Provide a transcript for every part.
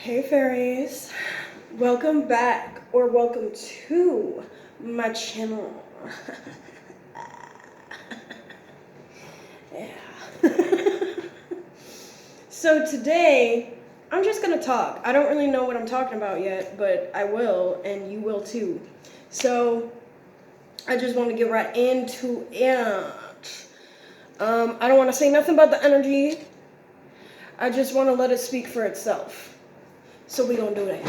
Hey fairies, welcome back or welcome to my channel. Yeah. So today I'm just gonna talk. I don't really know what I'm talking about yet, but I will, and you will too. So I just want to get right into it. I don't want to say nothing about the energy. I just want to let it speak for itself. So we gonna do that.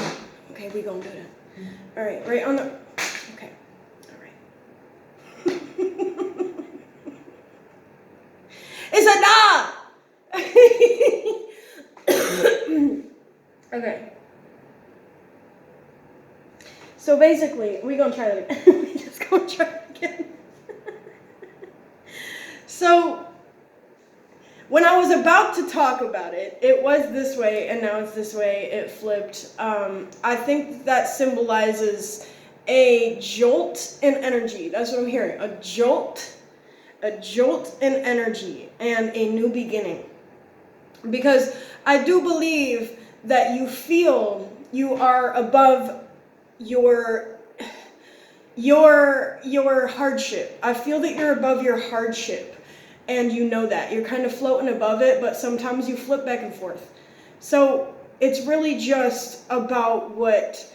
Okay, we gonna do that. All right, right on the. Okay, all right. It's a nah. Okay. So basically, we gonna try that again. We just gonna try it again. So when I was about to talk about it, it was this way, and now it's this way. It flipped. I think that symbolizes a jolt in energy. That's what I'm hearing. A jolt in energy, and a new beginning. Because I do believe that you feel you are above your hardship. I feel that you're above your hardship. And you know that. You're kind of floating above it, but sometimes you flip back and forth. So it's really just about what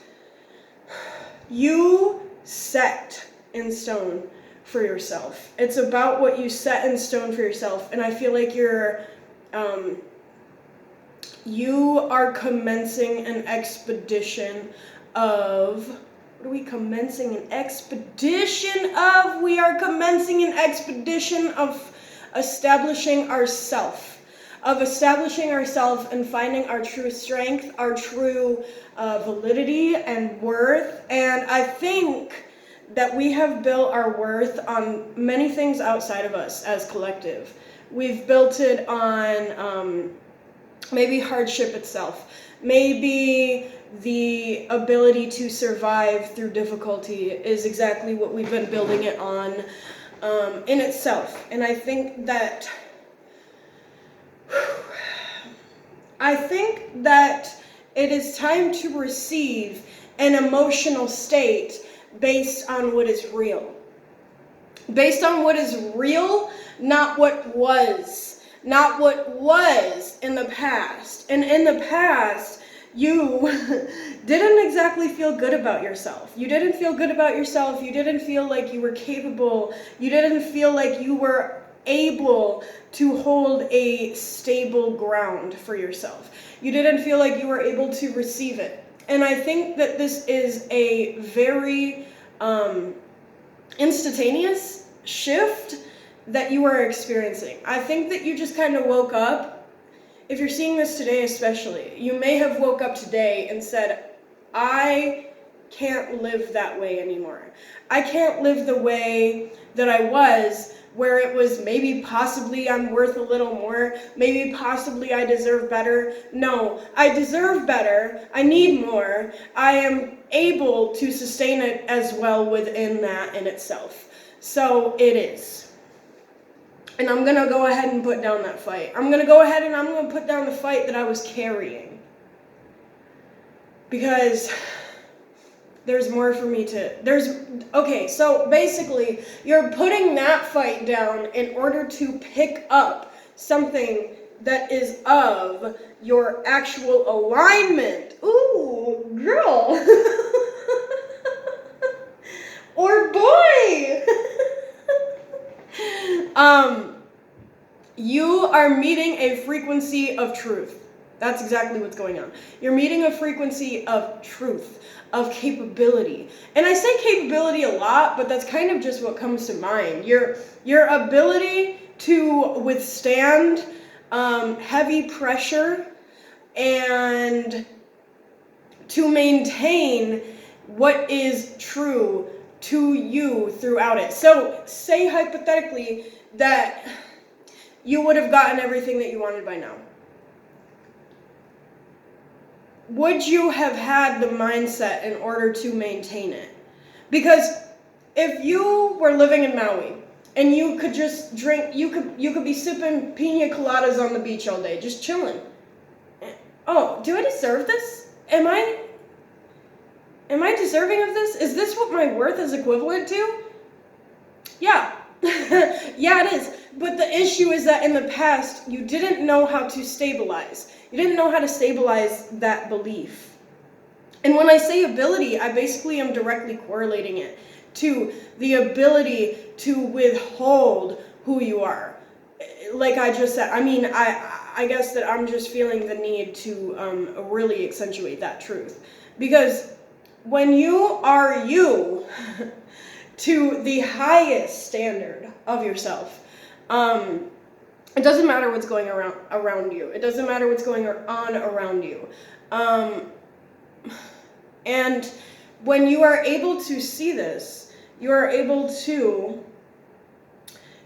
you set in stone for yourself. It's about what you set in stone for yourself. And I feel like you are commencing an expedition of... What are we commencing an expedition of? We are commencing an expedition of establishing ourself and finding our true strength, our true validity and worth. And I think that we have built our worth on many things outside of us as collective. We've built it on maybe hardship itself, maybe the ability to survive through difficulty is exactly what we've been building it on in itself. And I think that it is time to receive an emotional state based on what is real. Based on what is real, not what was. Not what was in the past. And in the past, you didn't exactly feel good about yourself. You didn't feel good about yourself. You didn't feel like you were capable. You didn't feel like you were able to hold a stable ground for yourself. You didn't feel like you were able to receive it. And I think that this is a very instantaneous shift that you are experiencing. I think that you just kind of woke up. If you're seeing this today especially, you may have woke up today and said, I can't live that way anymore. I can't live the way that I was, where it was maybe possibly I'm worth a little more, maybe possibly I deserve better. No, I deserve better. I need more. I am able to sustain it as well within that in itself. So it is. And I'm going to go ahead and put down that fight. I'm going to put down the fight that I was carrying. Because there's more for me to... Okay, so basically, you're putting that fight down in order to pick up something that is of your actual alignment. Ooh, girl. Or boy. You are meeting a frequency of truth. That's exactly what's going on. You're meeting a frequency of truth, of capability. And I say capability a lot, but that's kind of just what comes to mind. Your ability to withstand heavy pressure and to maintain what is true to you throughout it. So say hypothetically that you would have gotten everything that you wanted by now. Would you have had the mindset in order to maintain it? Because if you were living in Maui and you could just drink, you could be sipping pina coladas on the beach all day, just chilling. Oh, do I deserve this? am I deserving of this? Is this what my worth is equivalent to? Yeah. Yeah, it is. But the issue is that in the past, you didn't know how to stabilize. You didn't know how to stabilize that belief. And when I say ability, I basically am directly correlating it to the ability to withhold who you are. Like I just said, I mean, I guess that I'm just feeling the need to really accentuate that truth. Because when you are you to the highest standard of yourself, it doesn't matter what's going around you. It doesn't matter what's going on around you. And when you are able to see this, you are able to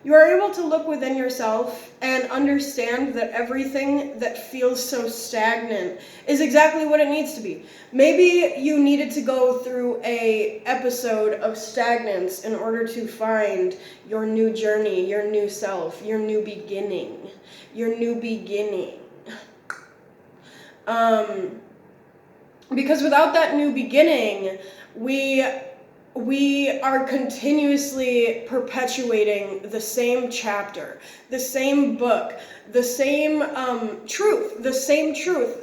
look within yourself and understand that everything that feels so stagnant is exactly what it needs to be. Maybe you needed to go through a episode of stagnance in order to find your new journey, your new self, your new beginning. Because without that new beginning, we are continuously perpetuating the same chapter, the same book, the same truth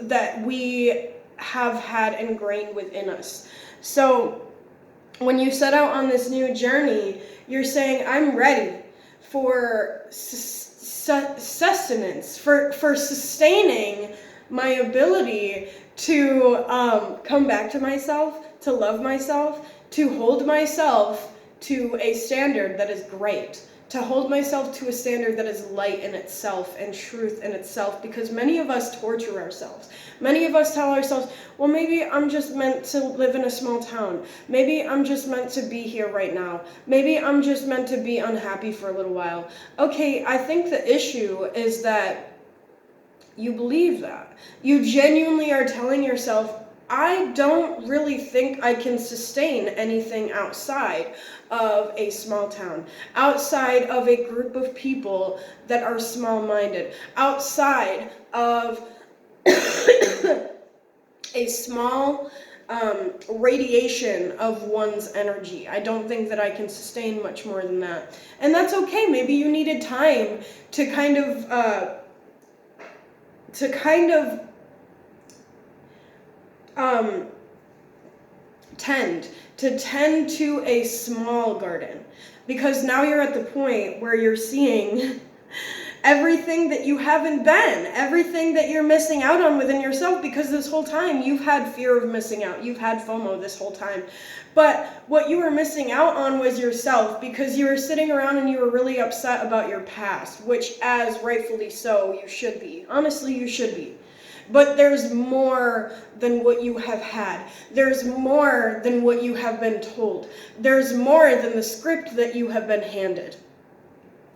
that we have had ingrained within us. So when you set out on this new journey, you're saying, I'm ready for sustenance, for sustaining my ability to come back to myself, to love myself, to hold myself to a standard that is great, to hold myself to a standard that is light in itself and truth in itself, because many of us torture ourselves. Many of us tell ourselves, well, maybe I'm just meant to live in a small town. Maybe I'm just meant to be here right now. Maybe I'm just meant to be unhappy for a little while. Okay, I think the issue is that you believe that. You genuinely are telling yourself, I don't really think I can sustain anything outside of a small town, outside of a group of people that are small-minded, outside of a small radiation of one's energy. I don't think that I can sustain much more than that. And that's okay. Maybe you needed time to kind of tend to a small garden, because now you're at the point where you're seeing everything that you haven't been, everything that you're missing out on within yourself, because this whole time you've had fear of missing out. You've had FOMO this whole time. But what you were missing out on was yourself, because you were sitting around and you were really upset about your past, which, as rightfully so, you should be. Honestly, you should be. But there's more than what you have had. There's more than what you have been told. There's more than the script that you have been handed.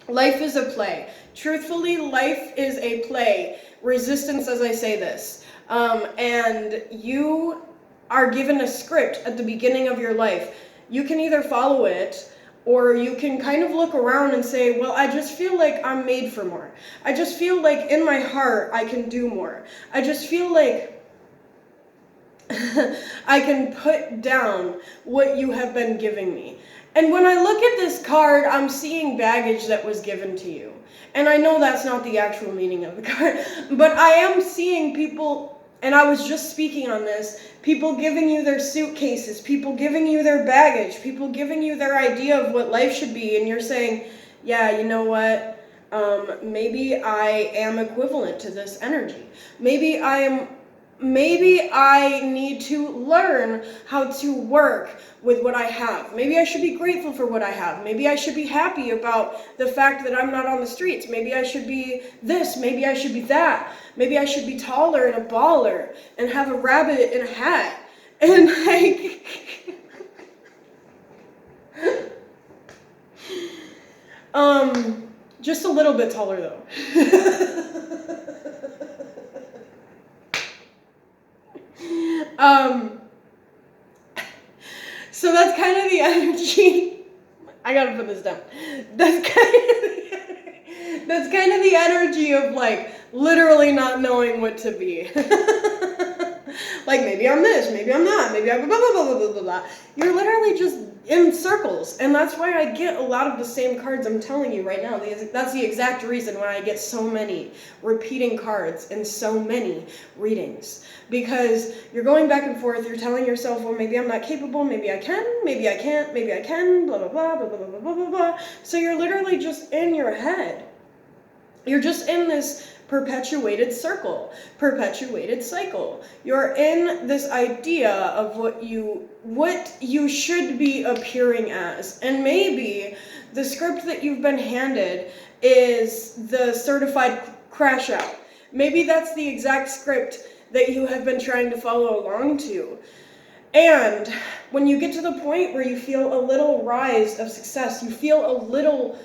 Life is a play. Truthfully, life is a play. Resistance, as I say this. And you are given a script at the beginning of your life. You can either follow it, or you can kind of look around and say, well, I just feel like I'm made for more. I just feel like in my heart I can do more. I just feel like I can put down what you have been giving me. And when I look at this card, I'm seeing baggage that was given to you. And I know that's not the actual meaning of the card, but I am seeing people, and I was just speaking on this, people giving you their suitcases, people giving you their baggage, people giving you their idea of what life should be, and you're saying, yeah, you know what, maybe I am equivalent to this energy. Maybe I need to learn how to work with what I have. Maybe I should be grateful for what I have. Maybe I should be happy about the fact that I'm not on the streets. Maybe I should be this. Maybe I should be that. Maybe I should be taller and a baller and have a rabbit in a hat. And like... just a little bit taller though. So that's kind of the energy. I gotta put this down. That's kind of the energy of like literally not knowing what to be. Like, maybe I'm this, maybe I'm that, maybe I'm blah, blah, blah, blah, blah, blah, blah. You're literally just in circles. And that's why I get a lot of the same cards I'm telling you right now. That's the exact reason why I get so many repeating cards in so many readings. Because you're going back and forth, you're telling yourself, well, maybe I'm not capable, maybe I can, maybe I can't, maybe I can, blah, blah, blah, blah, blah, blah, blah, blah, blah. So you're literally just in your head. You're just in this perpetuated circle, perpetuated cycle. You're in this idea of what you should be appearing as. And maybe the script that you've been handed is the certified crash out. Maybe that's the exact script that you have been trying to follow along to. And when you get to the point where you feel a little rise of success, you feel a little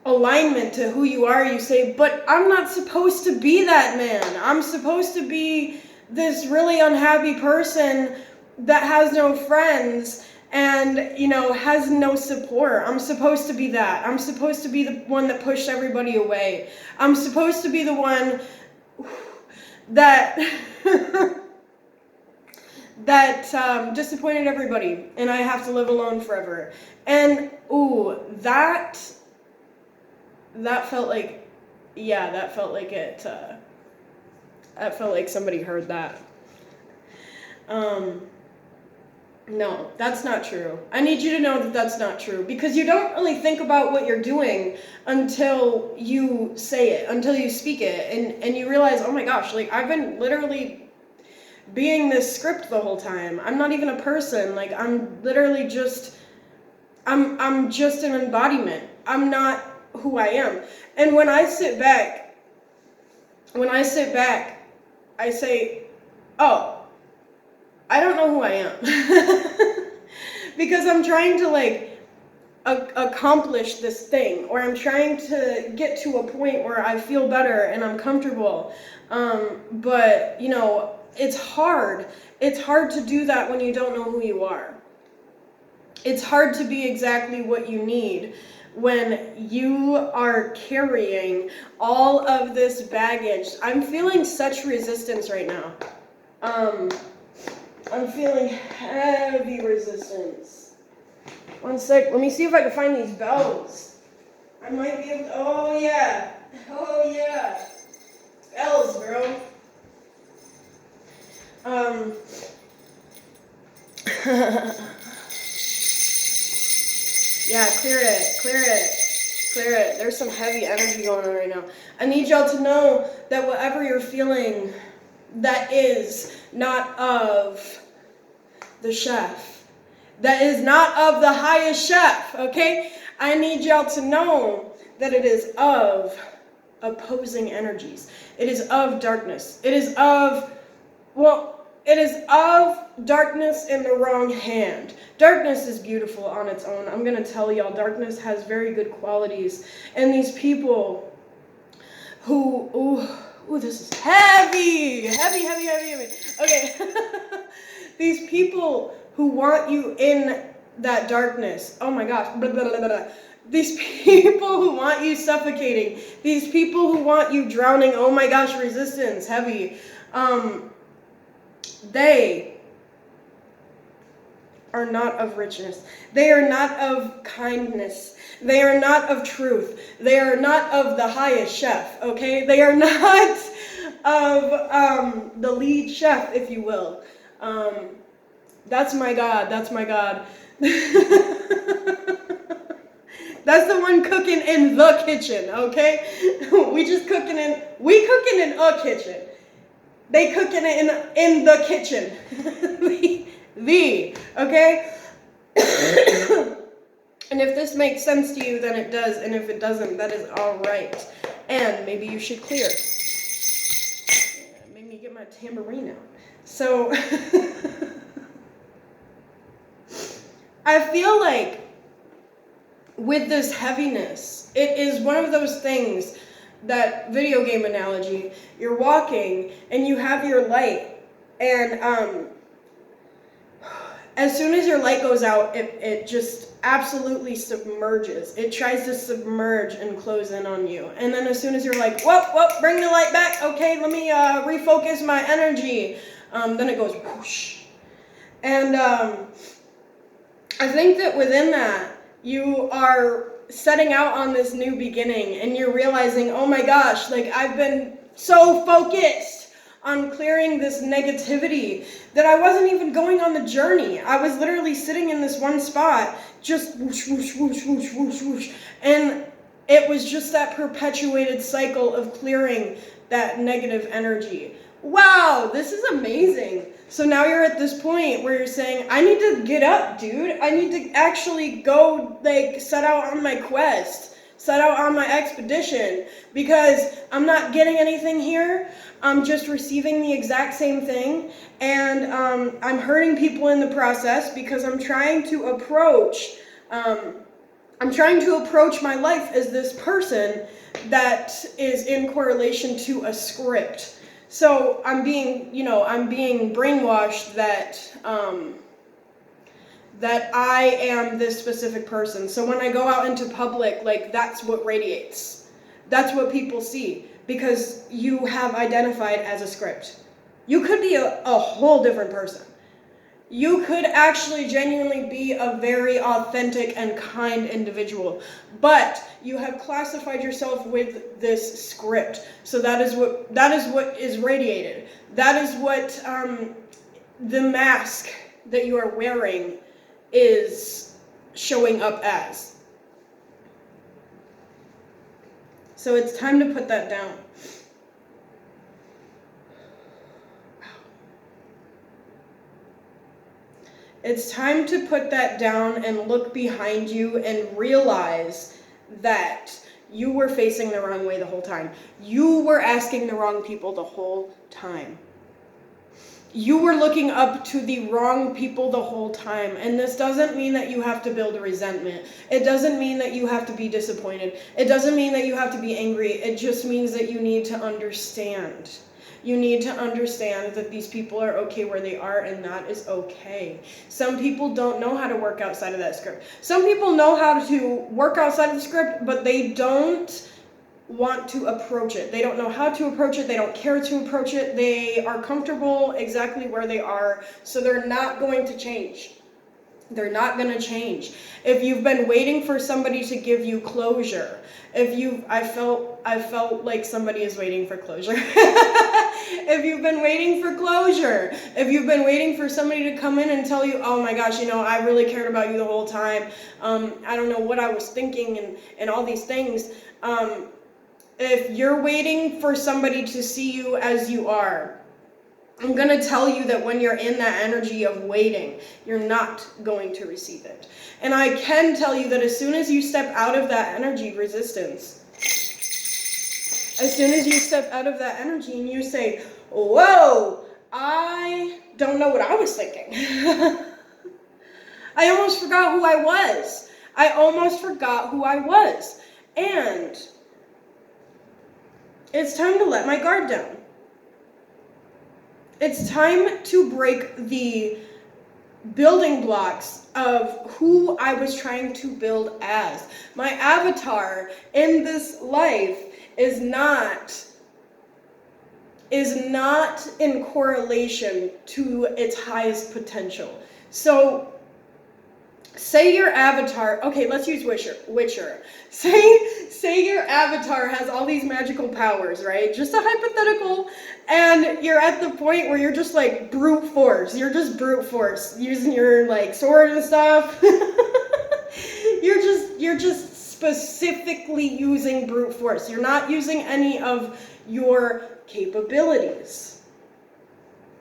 alignment to who you are, you say, but I'm not supposed to be that man. I'm supposed to be this really unhappy person that has no friends and, has no support. I'm supposed to be that. I'm supposed to be the one that pushed everybody away. I'm supposed to be the one that disappointed everybody, and I have to live alone forever. And that felt like, that felt like somebody heard that. No, that's not true. I need you to know that that's not true, because you don't really think about what you're doing until you say it, until you speak it, and you realize, oh my gosh, like, I've been literally being this script the whole time. I'm not even a person. Like, I'm literally just, I'm just an embodiment. I'm not who I am. And when I sit back, I say, oh, I don't know who I am. Because I'm trying to accomplish this thing, or I'm trying to get to a point where I feel better and I'm comfortable. But it's hard. It's hard to do that when you don't know who you are. It's hard to be exactly what you need when you are carrying all of this baggage. I'm feeling such resistance right now. I'm feeling heavy resistance. One sec, let me see if I can find these bells. I might be able to, oh yeah, bells, bro. Yeah, clear it. There's some heavy energy going on right now. I need y'all to know that whatever you're feeling, that is not of the chef. That is not of the highest chef, okay? I need y'all to know that it is of opposing energies. It is of darkness. It is of darkness in the wrong hand. Darkness is beautiful on its own. I'm going to tell y'all, darkness has very good qualities. And these people who, this is heavy. Okay. These people who want you in that darkness. Oh my gosh. Blah, blah, blah, blah. These people who want you suffocating. These people who want you drowning. Oh my gosh, resistance, heavy. They are not of richness. They are not of kindness. They are not of truth. They are not of the highest chef, okay? They are not of the lead chef, if you will. That's my God. That's my God. That's the one cooking in the kitchen, okay? We cooking in a kitchen. They cooking it in the kitchen. Okay? And if this makes sense to you, then it does. And if it doesn't, that is all right. And maybe you should clear. Made me get my tambourine out. So, I feel like with this heaviness, it is one of those things, that video game analogy, you're walking and you have your light, and As soon as your light goes out, it just absolutely submerges. It tries to submerge and close in on you. And then as soon as you're like, whoa, bring the light back. Okay, let me refocus my energy. Then it goes whoosh. And I think that within that, you are setting out on this new beginning and you're realizing, oh my gosh, like I've been so focused on clearing this negativity that I wasn't even going on the journey. I was literally sitting in this one spot, just whoosh, whoosh, whoosh, whoosh, whoosh, whoosh. And it was just that perpetuated cycle of clearing that negative energy. Wow, this is amazing. So now you're at this point where you're saying, I need to get up, dude. I need to actually go, like, set out on my quest, set out on my expedition, because I'm not getting anything here. I'm just receiving the exact same thing, and I'm hurting people in the process because I'm trying to approach my life as this person that is in correlation to a script. So I'm being brainwashed that I am this specific person. So when I go out into public, like, that's what radiates. That's what people see, because you have identified as a script. You could be a whole different person. You could actually genuinely be a very authentic and kind individual, but you have classified yourself with this script. So that is what is radiated. That is what the mask that you are wearing is showing up as. So it's time to put that down. It's time to put that down and look behind you and realize that you were facing the wrong way the whole time. You were asking the wrong people the whole time. You were looking up to the wrong people the whole time. And this doesn't mean that you have to build a resentment. It doesn't mean that you have to be disappointed. It doesn't mean that you have to be angry. It just means that you need to understand. You need to understand that these people are okay where they are, and that is okay. Some people don't know how to work outside of that script. Some people know how to work outside of the script, but they don't want to approach it. They don't know how to approach it. They don't care to approach it. They are comfortable exactly where they are, so they're not going to change. They're not going to change. If you've been waiting for somebody to give you closure, I felt like somebody is waiting for closure. If you've been waiting for closure, if you've been waiting for somebody to come in and tell you, oh my gosh, I really cared about you the whole time. I don't know what I was thinking and all these things. If you're waiting for somebody to see you as you are, I'm going to tell you that when you're in that energy of waiting, you're not going to receive it. And I can tell you that as soon as you step out of that energy resistance, as soon as you step out of that energy and you say, whoa, I don't know what I was thinking. I almost forgot who I was. And it's time to let my guard down. It's time to break the building blocks of who I was trying to build as. My avatar in this life is not in correlation to its highest potential. So say your avatar, okay, let's use Witcher. Say your avatar has all these magical powers, right? Just a hypothetical, and you're at the point where you're just like brute force. You're just brute force, using your like sword and stuff. You're just specifically using brute force. You're not using any of your capabilities.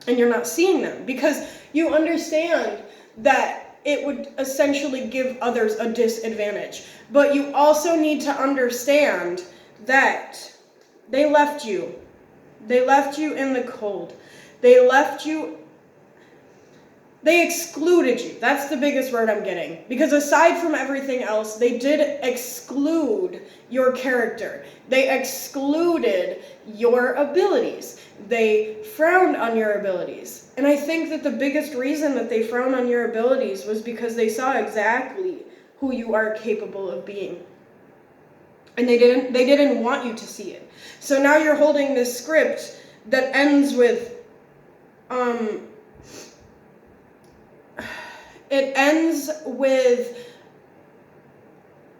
And you're not seeing them because you understand that it would essentially give others a disadvantage. But you also need to understand that they left you. They left you in the cold. They left you They excluded you. That's the biggest word I'm getting. Because aside from everything else, they did exclude your character. They excluded your abilities. They frowned on your abilities. And I think that the biggest reason that they frowned on your abilities was because they saw exactly who you are capable of being. And they didn't want you to see it. So now you're holding this script that ends with it ends with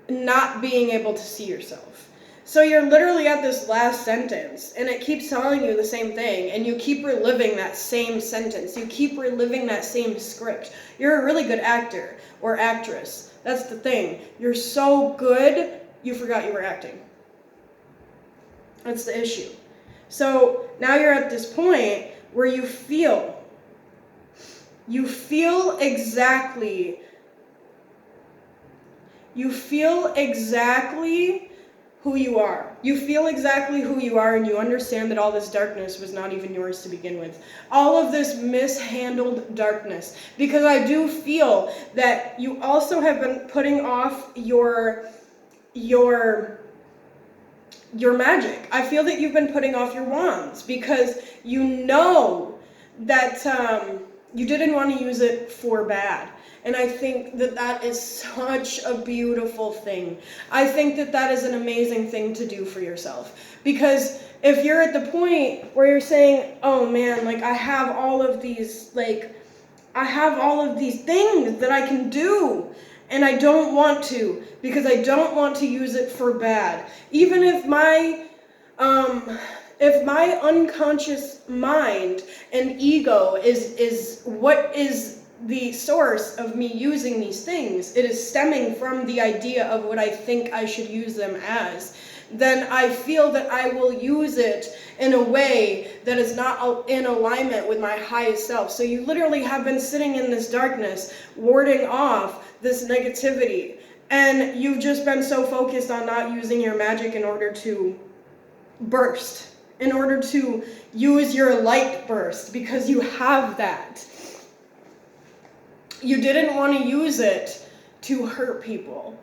not being able to see yourself. So you're literally at this last sentence, and it keeps telling you the same thing, and you keep reliving that same sentence. You keep reliving that same script. You're a really good actor or actress. That's the thing. You're so good, you forgot you were acting. That's the issue. So now you're at this point where you feel exactly who you are. You feel exactly who you are, and you understand that all this darkness was not even yours to begin with. All of this mishandled darkness. Because I do feel that you also have been putting off your magic. I feel that you've been putting off your wands because you know that you didn't want to use it for bad. And I think that that is such a beautiful thing. I think that that is an amazing thing to do for yourself. Because if you're at the point where you're saying, oh man, like I have all of these things that I can do, and I don't want to, because I don't want to use it for bad. Even if my unconscious mind and ego is what is the source of me using these things, it is stemming from the idea of what I think I should use them as, then I feel that I will use it in a way that is not in alignment with my highest self. So you literally have been sitting in this darkness, warding off this negativity, and you've just been so focused on not using your magic in order to burst, in order to use your light burst, because you have that. You didn't want to use it to hurt people.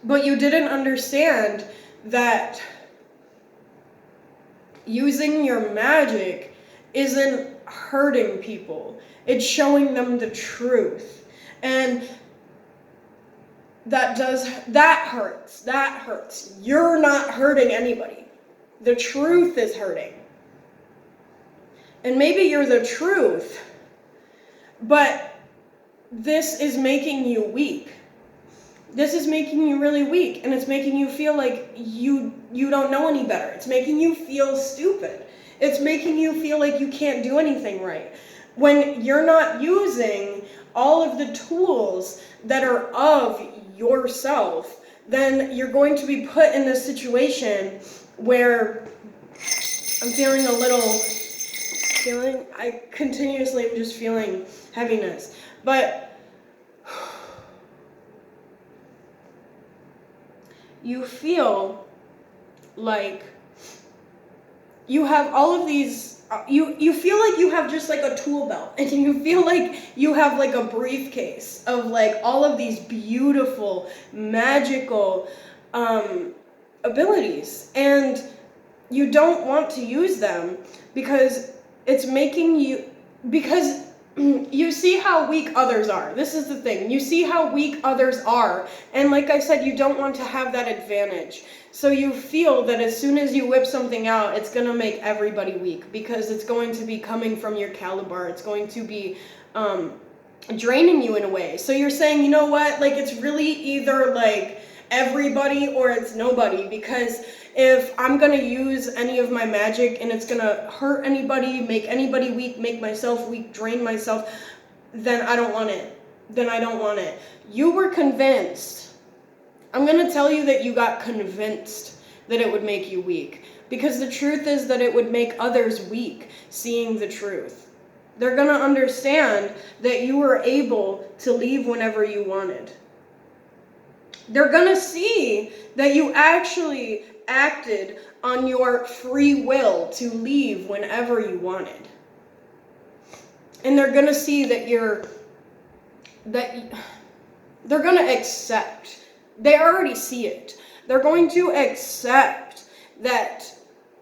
But you didn't understand that using your magic isn't hurting people. It's showing them the truth. And that hurts. That hurts. You're not hurting anybody. The truth is hurting. And maybe you're the truth, but this is making you weak. This is making you really weak, and it's making you feel like you don't know any better. It's making you feel stupid. It's making you feel like you can't do anything right. When you're not using all of the tools that are of yourself, then you're going to be put in this situation where I'm feeling I continuously am just feeling heaviness. But you feel like you have all of these, you feel like you have just like a tool belt, and you feel like you have like a briefcase of like all of these beautiful, magical abilities, and you don't want to use them because it's making you, because you see how weak others are. This is the thing. You see how weak others are. And like I said, you don't want to have that advantage. So you feel that as soon as you whip something out, it's going to make everybody weak because it's going to be coming from your caliber. It's going to be draining you in a way. So you're saying, you know what? Like, it's really either like everybody or it's nobody, because if I'm going to use any of my magic and it's going to hurt anybody, make anybody weak, make myself weak, drain myself, then I don't want it. Then I don't want it. You were convinced. I'm going to tell you that you got convinced that it would make you weak, because the truth is that it would make others weak seeing the truth. They're going to understand that you were able to leave whenever you wanted. They're going to see that you actually acted on your free will to leave whenever you wanted. And they're going to see that they're going to accept. They already see it. They're going to accept that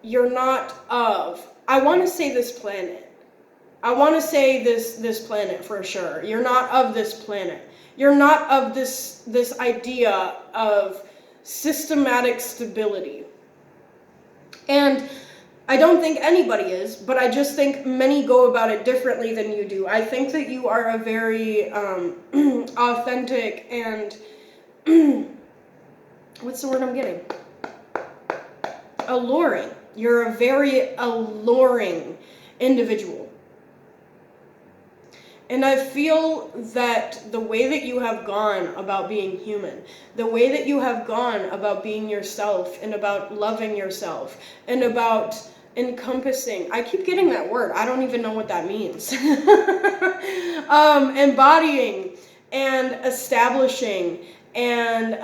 you're not of, I want to say this planet. I want to say this planet for sure. You're not of this planet. You're not of this idea of systematic stability. And I don't think anybody is, but I just think many go about it differently than you do. I think that you are a very authentic and what's the word I'm getting? Alluring. You're a very alluring individual. And I feel that the way that you have gone about being human, the way that you have gone about being yourself and about loving yourself and about encompassing, I keep getting that word, I don't even know what that means. Embodying and establishing and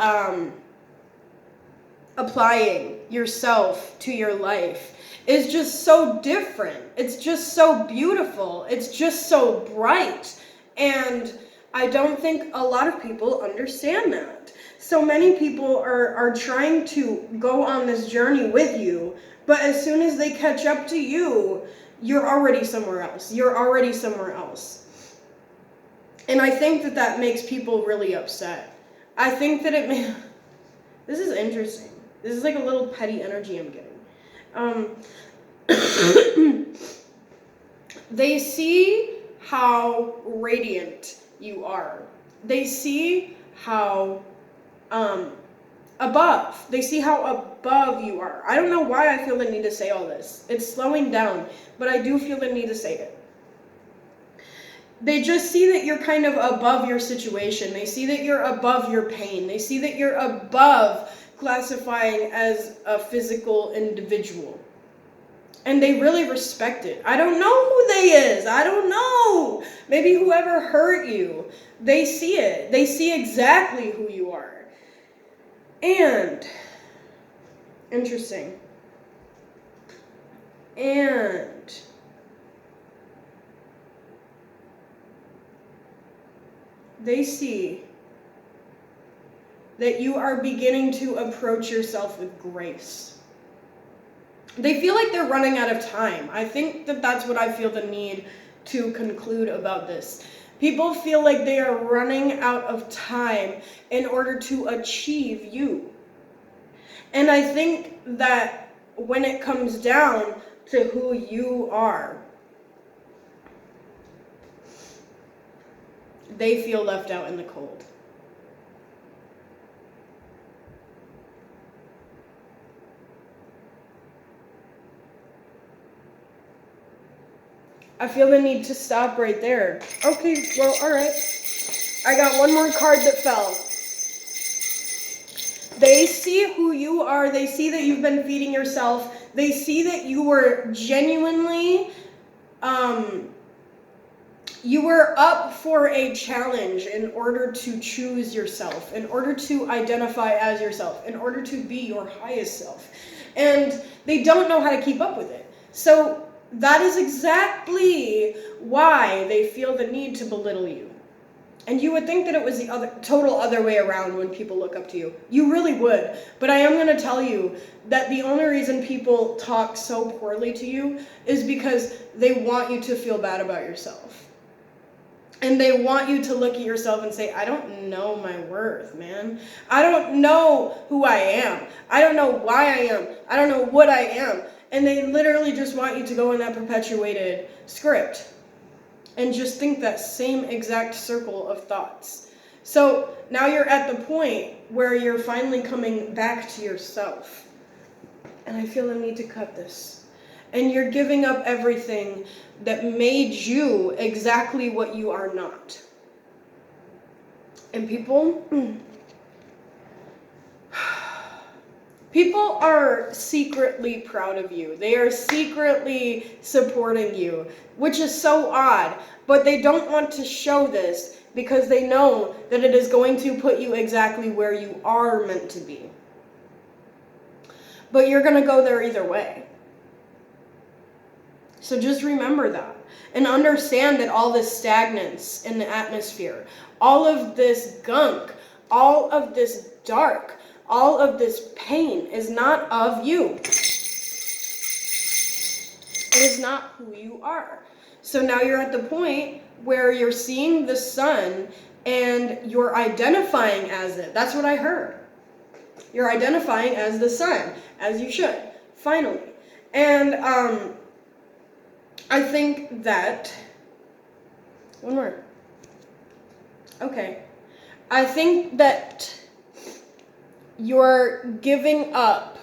applying yourself to your life is just so different. It's just so beautiful. It's just so bright. And I don't think a lot of people understand that. So many people are trying to go on this journey with you, but as soon as they catch up to you, you're already somewhere else. You're already somewhere else. And I think that makes people really upset. I think that this is interesting. This is like a little petty energy I'm getting. They see how radiant you are. They see how above. They see how above you are. I don't know why I feel the need to say all this. It's slowing down, but I do feel the need to say it. They just see that you're kind of above your situation. They see that you're above your pain. They see that you're above classifying as a physical individual. And they really respect it. I don't know who they is. I don't know. Maybe whoever hurt you. They see it. They see exactly who you are. And, interesting. And they see that you are beginning to approach yourself with grace. They feel like they're running out of time. I think that's what I feel the need to conclude about this. People feel like they are running out of time in order to achieve you. And I think that when it comes down to who you are, they feel left out in the cold. I feel the need to stop right there. Okay, well, all right. I got one more card that fell. They see who you are. They see that you've been feeding yourself. They see that you were genuinely, you were up for a challenge in order to choose yourself, in order to identify as yourself, in order to be your highest self. And they don't know how to keep up with it. So that is exactly why they feel the need to belittle you. And you would think that it was the total other way around when people look up to you. You really would. But I am going to tell you that the only reason people talk so poorly to you is because they want you to feel bad about yourself. And they want you to look at yourself and say, I don't know my worth, man. I don't know who I am. I don't know why I am. I don't know what I am. And they literally just want you to go in that perpetuated script and just think that same exact circle of thoughts. So now you're at the point where you're finally coming back to yourself. And I feel the need to cut this. And you're giving up everything that made you exactly what you are not. And people are secretly proud of you. They are secretly supporting you, which is so odd. But they don't want to show this because they know that it is going to put you exactly where you are meant to be. But you're going to go there either way. So just remember that. And understand that all this stagnance in the atmosphere, all of this gunk, all of this dark, all of this pain is not of you. It is not who you are. So now you're at the point where you're seeing the sun and you're identifying as it. That's what I heard. You're identifying as the sun, as you should, finally. And I think that, one more. Okay. I think that you're giving up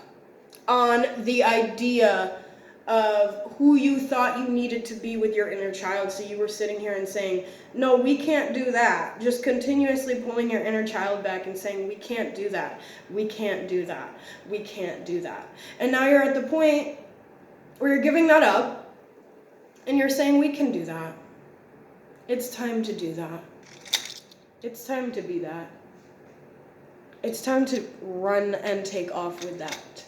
on the idea of who you thought you needed to be with your inner child. So you were sitting here and saying, no, we can't do that. Just continuously pulling your inner child back and saying, we can't do that. We can't do that. We can't do that. And now you're at the point where you're giving that up and you're saying, we can do that. It's time to do that. It's time to be that. It's time to run and take off with that.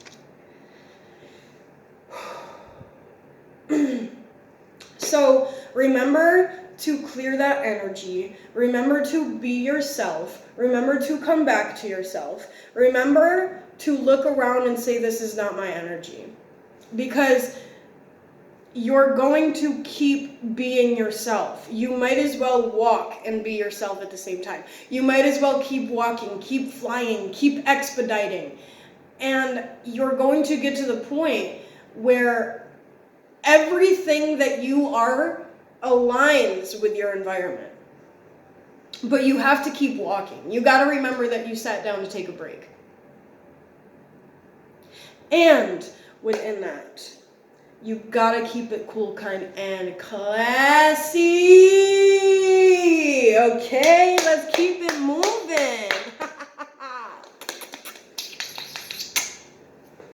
So remember to clear that energy. Remember to be yourself. Remember to come back to yourself. Remember to look around and say, this is not my energy. Because you're going to keep being yourself. You might as well walk and be yourself at the same time. You might as well keep walking, keep flying, keep expediting. And you're going to get to the point where everything that you are aligns with your environment. But you have to keep walking. You got to remember that you sat down to take a break. And within that, you got to keep it cool, kind, and classy. Okay, let's keep it moving.